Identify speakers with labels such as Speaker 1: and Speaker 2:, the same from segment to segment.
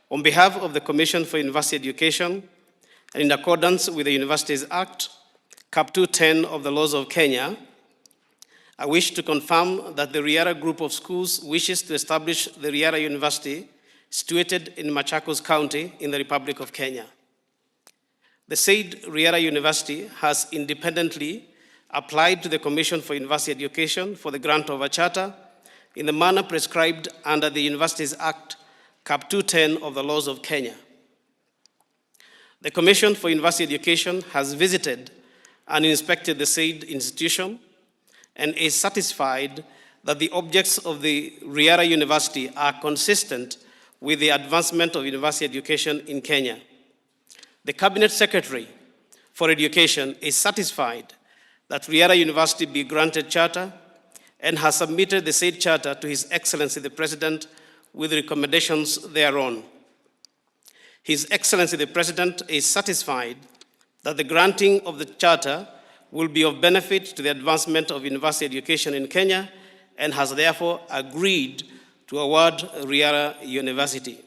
Speaker 1: On behalf of the Commission for University Education, and in accordance with the Universities Act, Cap 210 of the laws of Kenya, I wish to confirm that the Riara Group of Schools wishes to establish the Riara University situated in Machakos County in the Republic of Kenya. The said Riara University has independently applied to the Commission for University Education for the grant of a charter in the manner prescribed under the Universities Act, Cap 210 of the laws of Kenya. The Commission for University Education has visited and inspected the said institution and is satisfied that the objects of the Riara University are consistent with the advancement of university education in Kenya. The Cabinet Secretary for Education is satisfied that Riara University be granted charter and has submitted the said charter to His Excellency the President with recommendations thereon. His Excellency the President is satisfied that the granting of the charter will be of benefit to the advancement of university education in Kenya and has therefore agreed to award Riara University.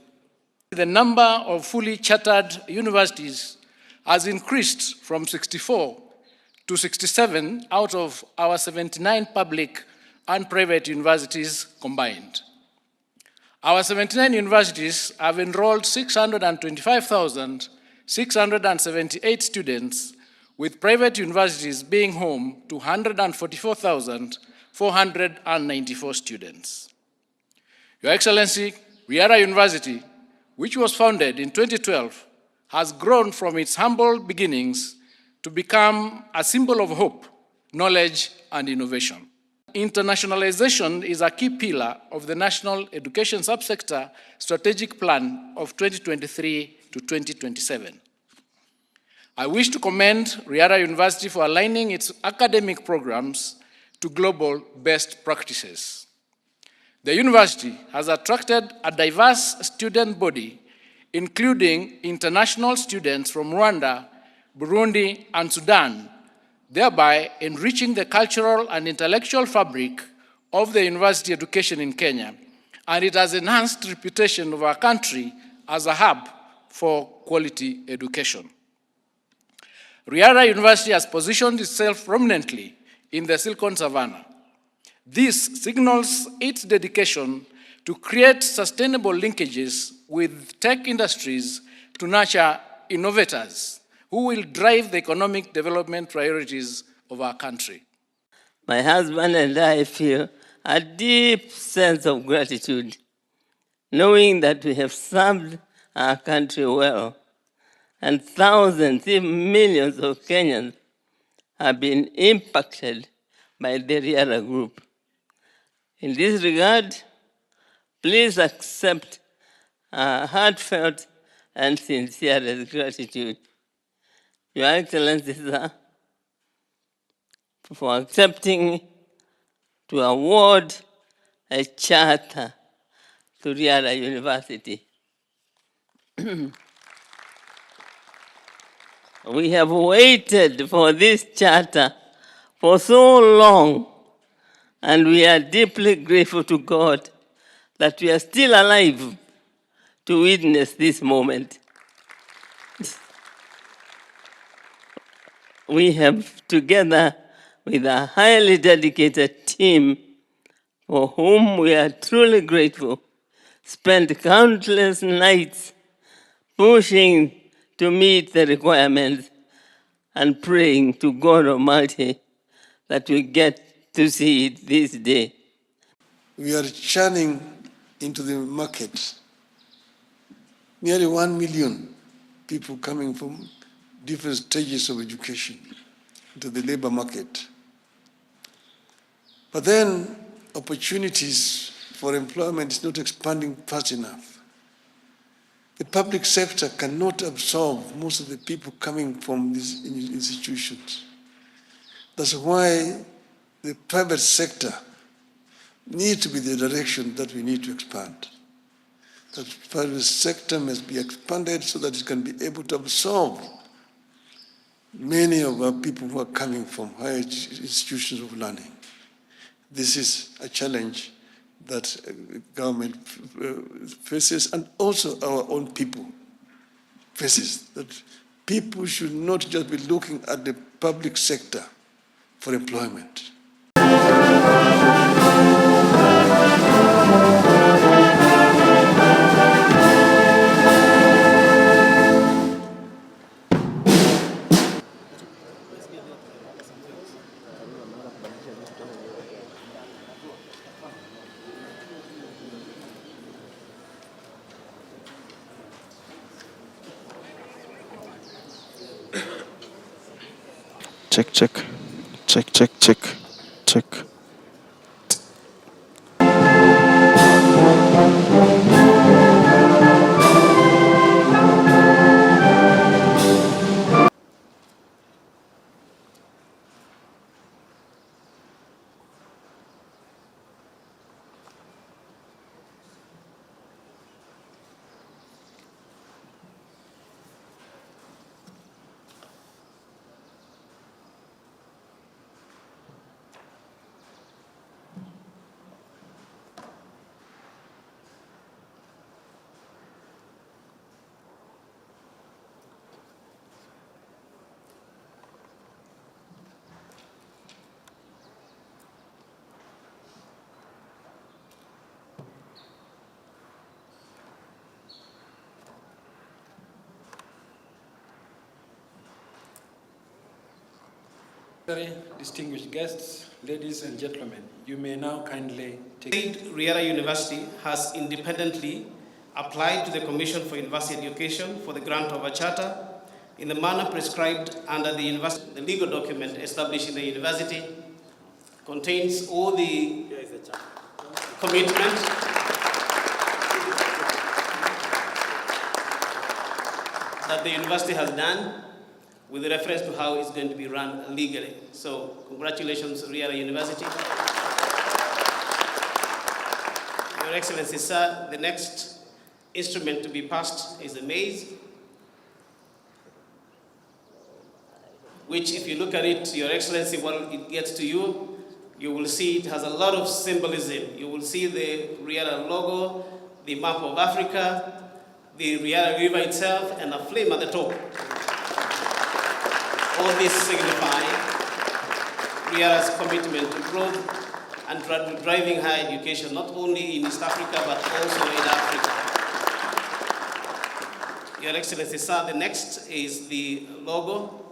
Speaker 2: The number of fully chartered universities has increased from 64 to 67 out of our 79 public and private universities combined. Our 79 universities have enrolled 625,678 students, with private universities being home to 144,494 students. Your Excellency, Riara University, which was founded in 2012, has grown from its humble beginnings to become a symbol of hope, knowledge, and innovation. Internationalization is a key pillar of the National Education Subsector Strategic Plan of 2023 to 2027. I wish to commend Riara University for aligning its academic programs to global best practices. The university has attracted a diverse student body, including international students from Rwanda, Burundi, and Sudan, thereby enriching the cultural and intellectual fabric of the university education in Kenya, and it has enhanced the reputation of our country as a hub for quality education. Riara University has positioned itself prominently in the Silicon Savannah. This signals its dedication to create sustainable linkages with tech industries to nurture innovators who will drive the economic development priorities of our country.
Speaker 3: My husband and I feel a deep sense of gratitude, knowing that we have served our country well, and thousands, even millions of Kenyans have been impacted by the Riara Group. In this regard, please accept our heartfelt and sincerest gratitude, Your Excellency, sir, for accepting to award a charter to Riara University. We have waited for this charter for so long, and we are deeply grateful to God that we are still alive to witness this moment. We have, together with a highly dedicated team for whom we are truly grateful, spent countless nights pushing to meet the requirements and praying to God Almighty that we get to see it this day.
Speaker 4: We are churning into the market. Nearly 1 million people coming from different stages of education into the labor market. But then opportunities for employment is not expanding fast enough. The public sector cannot absorb most of the people coming from these institutions. That's why the private sector needs to be the direction that we need to expand. The private sector must be expanded so that it can be able to absorb many of our people who are coming from higher institutions of learning. this is a challenge that government faces, and also our own people faces, that people should not just be looking at the public sector for employment.
Speaker 5: Check, check, check, check, check, check.
Speaker 6: Distinguished guests, ladies and gentlemen, you may now kindly take...
Speaker 1: Raila University has independently applied to the Commission for University Education for the grant of a charter in the manner prescribed under the university. The legal document establishing the university contains all the commitments that the university has done with reference to how it's going to be run legally. So congratulations, Raila University. Your Excellency, sir, the next instrument to be passed is the maize, which if you look at it, Your Excellency, when it gets to you, you will see it has a lot of symbolism. You will see the Raila logo, the map of Africa, the Raila River itself, and a flame at the top. All this signify Raila's commitment to growth and driving higher education, not only in East Africa, but also in Africa. Your Excellency, sir, the next is the logo.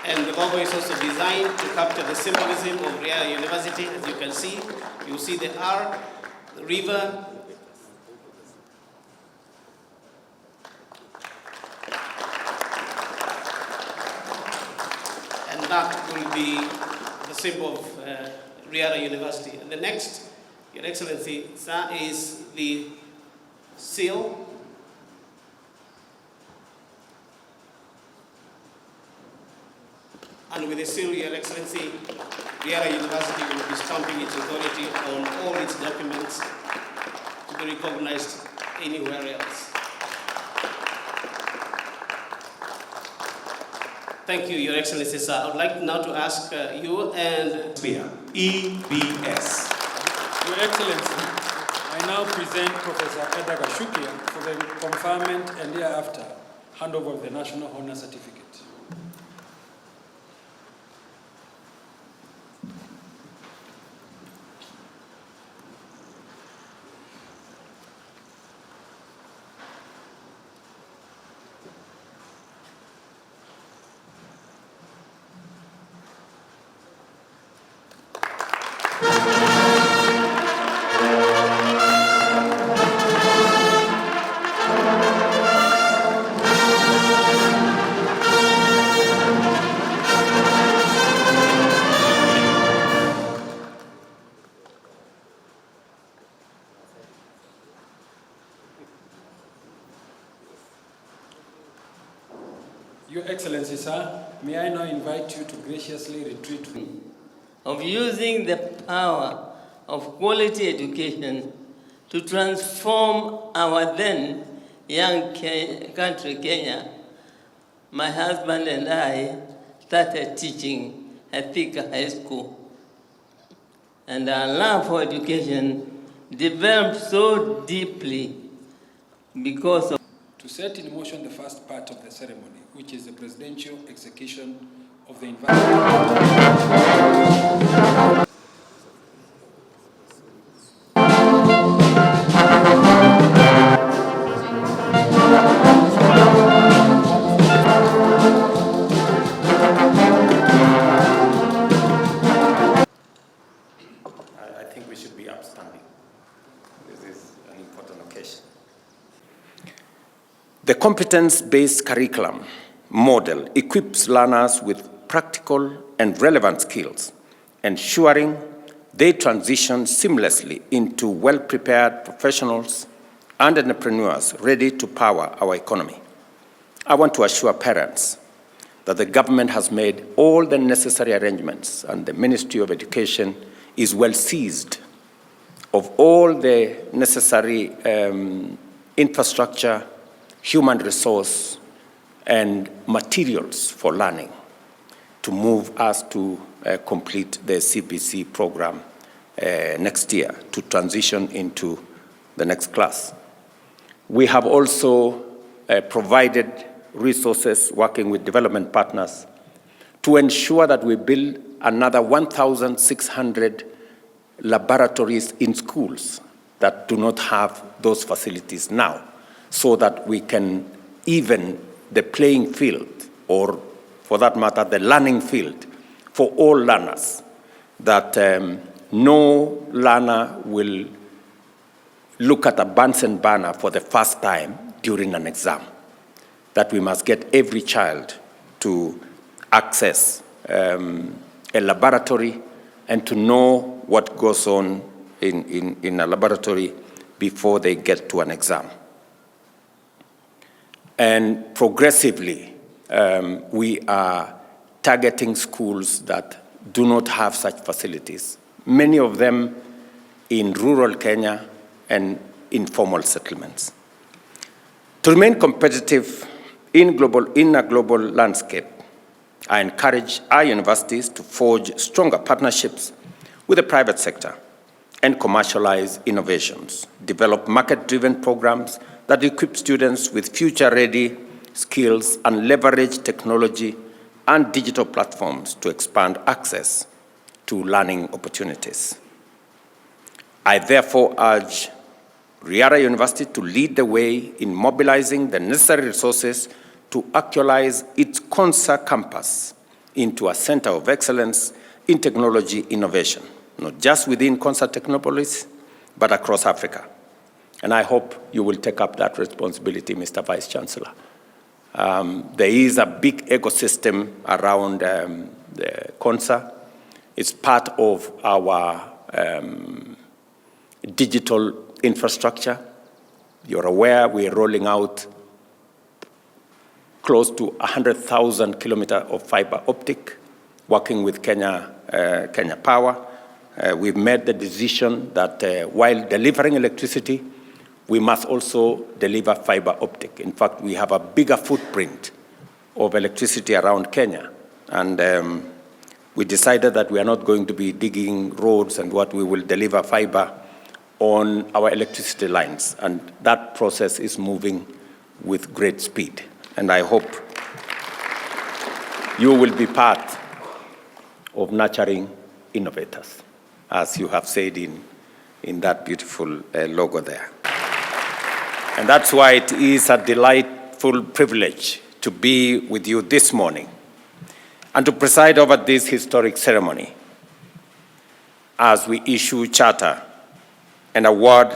Speaker 1: And the logo is also designed to capture the symbolism of Raila University. As you can see, you see the R, the river, and that will be the symbol of Raila University. And the next, Your Excellency, sir, is the seal. And with the seal, Your Excellency, Raila University will be stamping its authority on all its documents to be recognized anywhere else. Thank you, Your Excellency, sir. I would like now to ask you and... EBS.
Speaker 6: Your Excellency, I now present Professor Edaga Shukia for the conferment and thereafter handover of the National Honor Certificate. Your Excellency, sir, may I now invite you to graciously retreat
Speaker 3: of using the power of quality education to transform our then young country, Kenya, my husband and I started teaching at Thika High School. And our love for education developed so deeply because of
Speaker 6: To set in motion the first part of the ceremony, which is the presidential execution of the investment.
Speaker 7: I think we should be upstanding. This is an important occasion. The competence-based curriculum model equips learners with practical and relevant skills, ensuring they transition seamlessly into well-prepared professionals and entrepreneurs ready to power our economy. I want to assure parents that the government has made all the necessary arrangements and the Ministry of Education is well seized of all the necessary infrastructure, human resource, and materials for learning to move us to complete the CBC program next year, to transition into the next class. We have also provided resources working with development partners to ensure that we build another 1,600 laboratories in schools that do not have those facilities now, so that we can even the playing field, or for that matter, the learning field for all learners, that no learner will look at a Bunsen burner for the first time during an exam, that we must get every child to access a laboratory and to know what goes on in a laboratory before they get to an exam. And progressively, we are targeting schools that do not have such facilities, many of them in rural Kenya and informal settlements. To remain competitive in a global landscape, I encourage our universities to forge stronger partnerships with the private sector and commercialize innovations, develop market-driven programs that equip students with future-ready skills and leverage technology and digital platforms to expand access to learning opportunities. I therefore urge Riara University to lead the way in mobilizing the necessary resources to actualize its Konsa campus into a center of excellence in technology innovation, not just within Konsa Technopolis, but across Africa. And I hope you will take up that responsibility, Mr. Vice Chancellor. There is a big ecosystem around the Konsa. It's part of our digital infrastructure. You're aware we are rolling out close to 100,000 kilometers of fiber optic, working with Kenya Power. We've made the decision that while delivering electricity, we must also deliver fiber optic. In fact, we have a bigger footprint of electricity around Kenya. And we decided that we are not going to be digging roads and what we will deliver fiber on our electricity lines. And that process is moving with great speed. And I hope you will be part of nurturing innovators, as you have said in that beautiful logo there. And that's why it is a delightful privilege to be with you this morning and to preside over this historic ceremony as we issue charter and award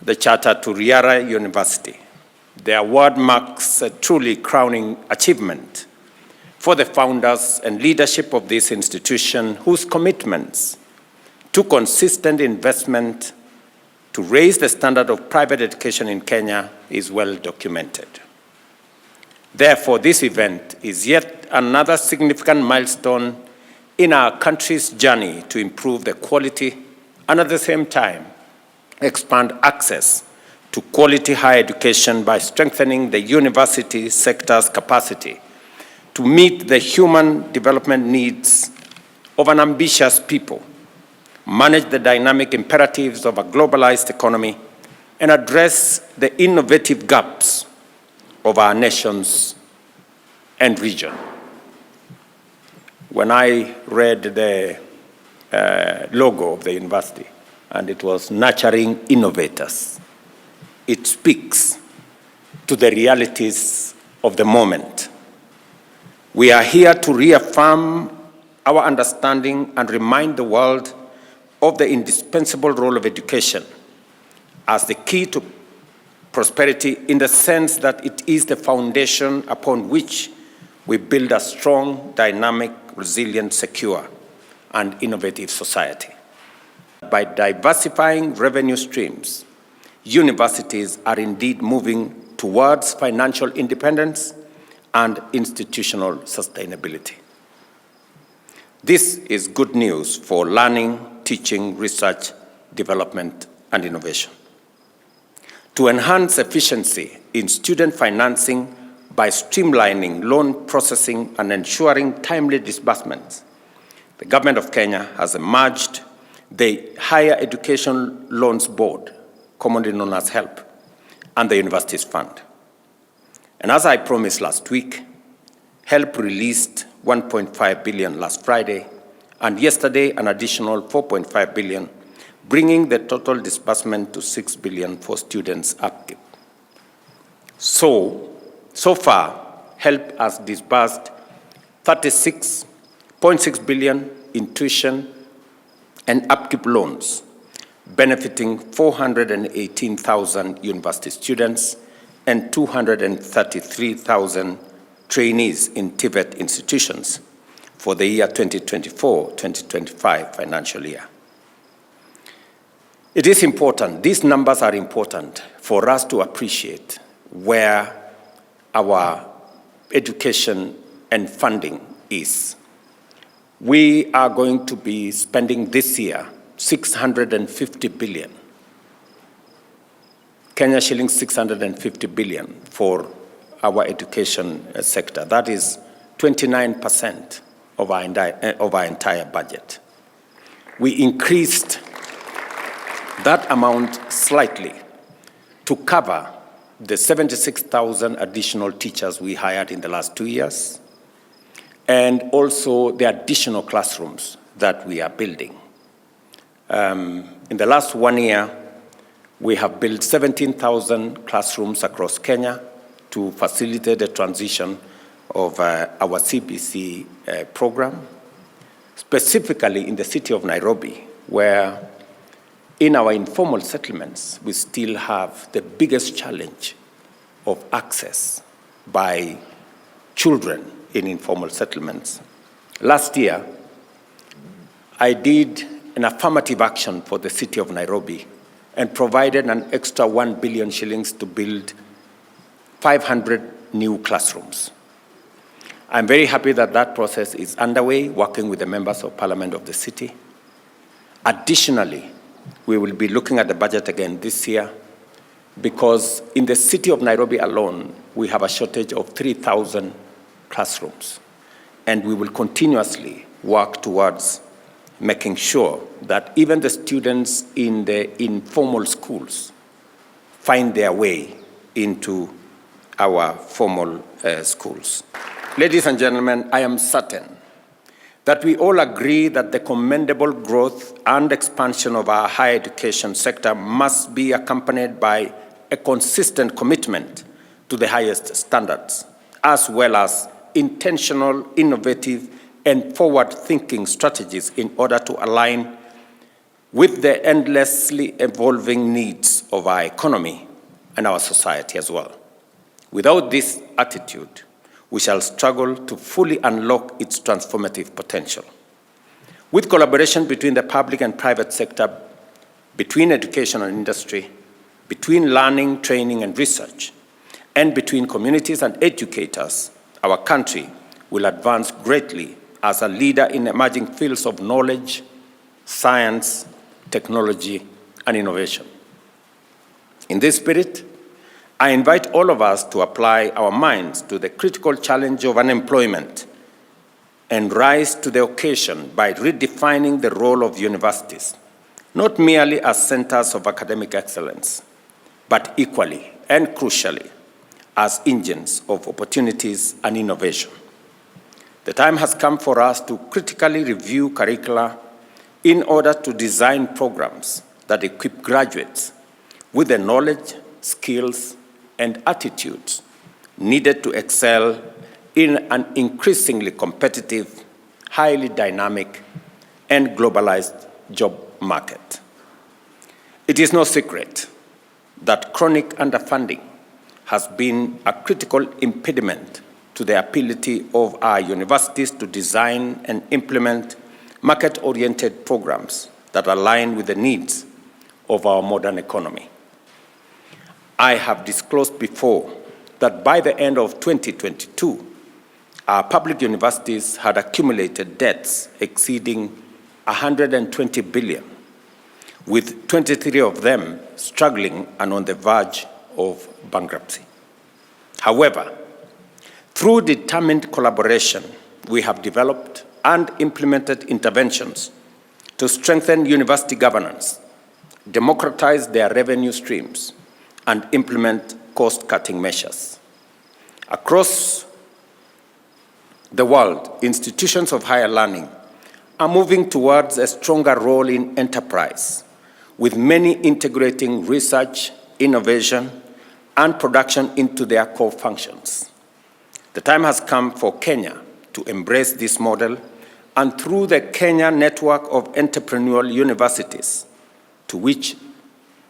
Speaker 7: the charter to Riara University. The award marks a truly crowning achievement for the founders and leadership of this institution, whose commitments to consistent investment to raise the standard of private education in Kenya is well documented. Therefore, this event is yet another significant milestone in our country's journey to improve the quality and at the same time expand access to quality higher education by strengthening the university sector's capacity to meet the human development needs of an ambitious people, manage the dynamic imperatives of a globalized economy, and address the innovative gaps of our nations and region. When I read the logo of the university, and it was nurturing innovators, it speaks to the realities of the moment. We are here to reaffirm our understanding and remind the world of the indispensable role of education as the key to prosperity, in the sense that it is the foundation upon which we build a strong, dynamic, resilient, secure, and innovative society. By diversifying revenue streams, universities are indeed moving towards financial independence and institutional sustainability. This is good news for learning, teaching, research, development, and innovation. To enhance efficiency in student financing by streamlining loan processing and ensuring timely disbursements, the Government of Kenya has emerged the Higher Education Loans Board, commonly known as HELP, and the Universities Fund. And as I promised last week, HELP released 1.5 billion last Friday, and yesterday an additional 4.5 billion, bringing the total disbursement to 6 billion for students' upkeep. So far, HELP has disbursed 36.6 billion in tuition and upkeep loans, benefiting 418,000 university students and 233,000 trainees in TVET institutions for the year 2024-2025 financial year. It is important, these numbers are important for us to appreciate where our education and funding is. We are going to be spending this year 650 billion, Kenya shillings 650 billion for our education sector. That is 29% of our entire budget. We increased that amount slightly to cover the 76,000 additional teachers we hired in the last 2 years, and also the additional classrooms that we are building. In the last 1 year, we have built 17,000 classrooms across Kenya to facilitate the transition of our CBC program, specifically in the city of Nairobi, where in our informal settlements, we still have the biggest challenge of access by children in informal settlements. Last year, I did an affirmative action for the city of Nairobi and provided an extra 1 billion shillings to build 500 new classrooms. I'm very happy that that process is underway, working with the members of parliament of the city. Additionally, we will be looking at the budget again this year, because in the city of Nairobi alone, we have a shortage of 3,000 classrooms. And we will continuously work towards making sure that even the students in the informal schools find their way into our formal schools. Ladies and gentlemen, I am certain that we all agree that the commendable growth and expansion of our higher education sector must be accompanied by a consistent commitment to the highest standards, as well as intentional, innovative, and forward-thinking strategies in order to align with the endlessly evolving needs of our economy and our society as well. Without this attitude, we shall struggle to fully unlock its transformative potential. With collaboration between the public and private sector, between education and industry, between learning, training, and research, and between communities and educators, our country will advance greatly as a leader in emerging fields of knowledge, science, technology, and innovation. In this spirit, I invite all of us to apply our minds to the critical challenge of unemployment and rise to the occasion by redefining the role of universities, not merely as centers of academic excellence, but equally and crucially as engines of opportunities and innovation. The time has come for us to critically review curricula in order to design programs that equip graduates with the knowledge, skills, and attitudes needed to excel in an increasingly competitive, highly dynamic, and globalized job market. It is no secret that chronic underfunding has been a critical impediment to the ability of our universities to design and implement market-oriented programs that align with the needs of our modern economy. I have disclosed before that by the end of 2022, our public universities had accumulated debts exceeding 120 billion, with 23 of them struggling and on the verge of bankruptcy. However, through determined collaboration, we have developed and implemented interventions to strengthen university governance, democratize their revenue streams, and implement cost-cutting measures. Across the world, institutions of higher learning are moving towards a stronger role in enterprise, with many integrating research, innovation, and production into their core functions. The time has come for Kenya to embrace this model, and through the Kenya network of entrepreneurial universities, to which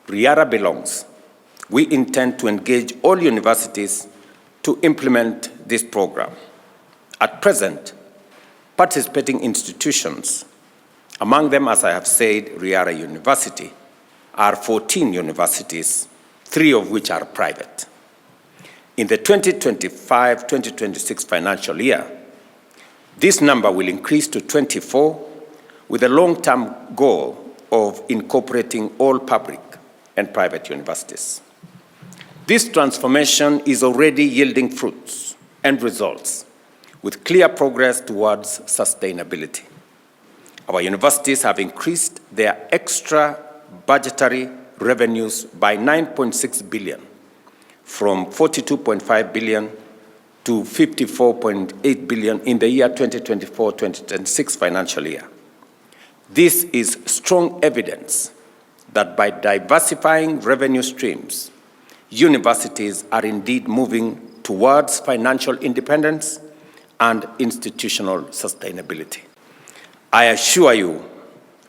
Speaker 7: RIARA belongs, we intend to engage all universities to implement this program. At present, participating institutions, among them, as I have said, RIARA University, are 14 universities, 3 of which are private. In the 2025-2026 financial year, this number will increase to 24, with a long-term goal of incorporating all public and private universities. This transformation is already yielding fruits and results, with clear progress towards sustainability. Our universities have increased their extra budgetary revenues by 9.6 billion, from 42.5 billion to 54.8 billion in the year 2024-2026 financial year. This is strong evidence that by diversifying revenue streams, universities are indeed moving towards financial independence and institutional sustainability. I assure you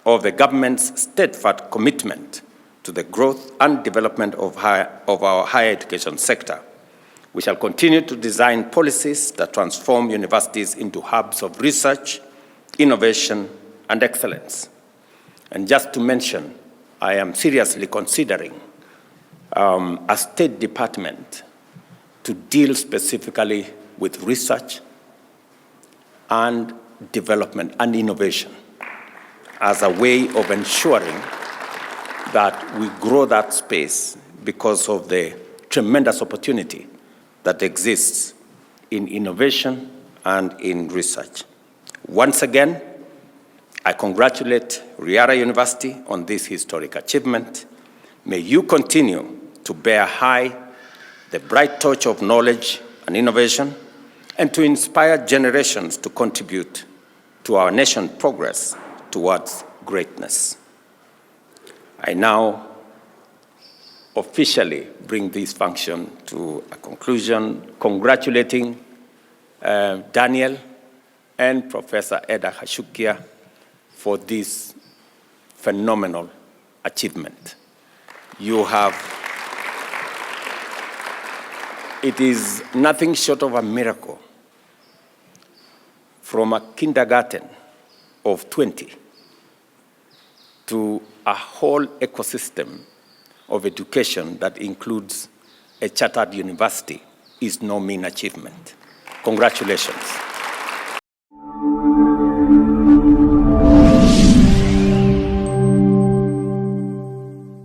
Speaker 7: of the government's steadfast commitment to the growth and development of our higher education sector. We shall continue to design policies that transform universities into hubs of research, innovation, and excellence. And just to mention, I am seriously considering a State Department to deal specifically with research and development and innovation as a way of ensuring that we grow that space because of the tremendous opportunity that exists in innovation and in research. Once again, I congratulate RIARA University on this historic achievement. May you continue to bear high the bright torch of knowledge and innovation, and to inspire generations to contribute to our nation's progress towards greatness. I now officially bring this function to a conclusion, congratulating Daniel and Professor Edda Hashukia for this phenomenal achievement. It is nothing short of a miracle. From a kindergarten of 20 to a whole ecosystem of education that includes a chartered university is no mean achievement. Congratulations.